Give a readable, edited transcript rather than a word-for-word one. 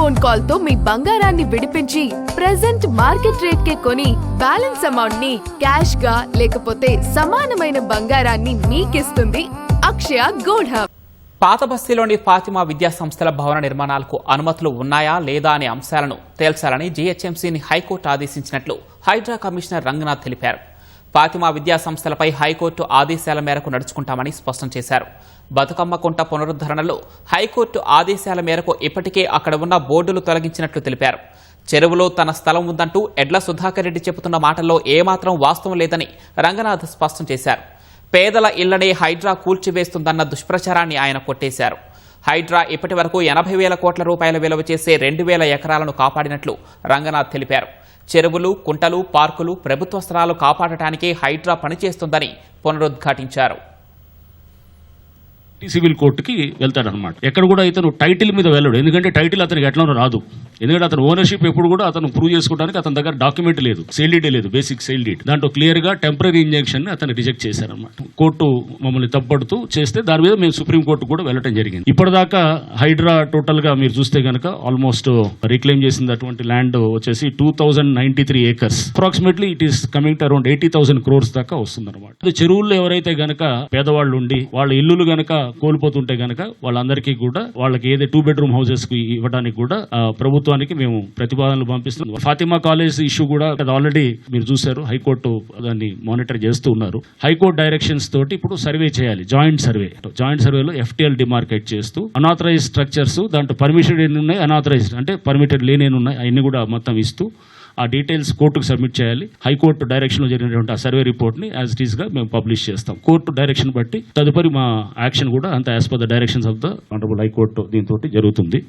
Phone call తో మీ బంగారాన్ని విడిపించి ప్రెజెంట్ మార్కెట్ రేట్ కే కొని బ్యాలెన్స్ అమౌంట్ ని క్యాష్ గా లేకపోతే సమానమైన బంగారాన్ని మీకిస్తుంది అక్షయ గోల్డ్ హబ్. పాత బస్తీలోని ఫాతిమా విద్యా సంస్థల భవన నిర్మాణాలకు అనుమతులు ఉన్నాయా లేదా అనే అంశాలను తేల్చాలని జీహెచ్ఎంసీని హైకోర్టు ఆదేశించినట్లు హైడ్రా కమిషనర్ రంగనాథ్ తెలిపారు. ఫాతిమా విద్యా సంస్థలపై హైకోర్టు ఆదేశాల మేరకు నడుచుకుంటామని స్పష్టం చేశారు. బతుకమ్మ కుంట పునరుద్ధరణలో హైకోర్టు ఆదేశాల మేరకు ఇప్పటికే అక్కడ ఉన్న బోర్డులు తొలగించినట్లు తెలిపారు. చెరువులో తన స్థలం ఉందంటూ ఎడ్ల సుధాకర్ రెడ్డి చెబుతున్న మాటల్లో ఏమాత్రం వాస్తవం లేదని రంగనాథ్ స్పష్టం చేశారు. పేదల ఇళ్లనే హైడ్రా కూల్చివేస్తుందన్న దుష్ప్రచారాన్ని ఆయన కొట్టేశారు. హైడ్రా ఇప్పటి వరకు 80,000 కోట్ల రూపాయల విలువ చేసే 2,000 ఎకరాలను కాపాడినట్లు రంగనాథ్ తెలిపారు. చెరువులు, కుంటలు, పార్కులు ప్రభుత్వ స్థలాలు కాపాడటానికే హైడ్రా పనిచేస్తుందని పునరుద్ఘాటించారు. సివిల్ కోర్టుకి వెళ్తాడనమాట. ఎక్కడ కూడా ఇతను టైటిల్ మీద వెళ్ళడు, ఎందుకంటే టైటిల్ అతనికి ఎట్లా రాదు. ఎందుకంటే అతను ఓనర్షిప్ ఎప్పుడు కూడా అతను ప్రూవ్ చేసుకోవడానికి అతని దగ్గర డాక్యుమెంట్ లేదు, సేల్ డీడ్ లేదు, బేసిక్ సేల్ డీడ్. దాంట్లో క్లియర్ గా టెంపరీ ఇంజెక్షన్ అతను రిజెక్ట్ చేశారనమాట. కోర్టు మమ్మల్ని తప్పడుతూ చేస్తే దాని మీద మేము సుప్రీం కోర్టు కూడా వెళ్ళడం జరిగింది. ఇప్పటిదాకా హైడ్రా టోటల్ గా మీరు చూస్తే గనక ఆల్మోస్ట్ రిక్లెయిమ్ చేసింది అటువంటి ల్యాండ్ వచ్చేసి 2093 acres. Approximately it is coming to around 80,000 crores దాకా వస్తుంది అనమాట. చెరువుల్లో ఎవరైతే గనక పేదవాళ్ళు ఉండి వాళ్ళ ఇల్లులు గనక కోల్పోతుంటే గనక వాళ్ళందరికీ కూడా వాళ్ళకి ఏదైతే 2 bedroom హౌసెస్ కి ఇవ్వడానికి కూడా ప్రభుత్వానికి మేము ప్రతిపాదనలు పంపిస్తున్నాం. ఫాతిమా కాలేజ్ ఇష్యూ కూడా ఆల్రెడీ మీరు చూశారు, హైకోర్టు దాన్ని మానిటర్ చేస్తూ ఉన్నారు. హైకోర్టు డైరెక్షన్స్ తోటి ఇప్పుడు సర్వే చేయాలి, జాయింట్ సర్వేలో FTL డిమార్కేట్ చేస్తూ అనాథరైజ్ స్ట్రక్చర్స్ దాంట్లో పర్మిషన్ ఎన్ని ఉన్నాయి, అనాథరైజ్డ్ అంటే పర్మిటెడ్ లేని ఉన్నాయి అవన్నీ కూడా మొత్తం ఇస్తూ ఆ డీటెయిల్స్ కోర్టుకు సబ్మిట్ చేయాలి. హైకోర్టు డైరెక్షన్లో జరిగినటువంటి ఆ సర్వే రిపోర్ట్ని యాజ్ ఇట్ ఈస్గా మేము పబ్లిష్ చేస్తాం. కోర్టు డైరెక్షన్ బట్టి తదుపరి మా యాక్షన్ కూడా అంత as per the directions of the honourable high court దీంతో జరుగుతుంది.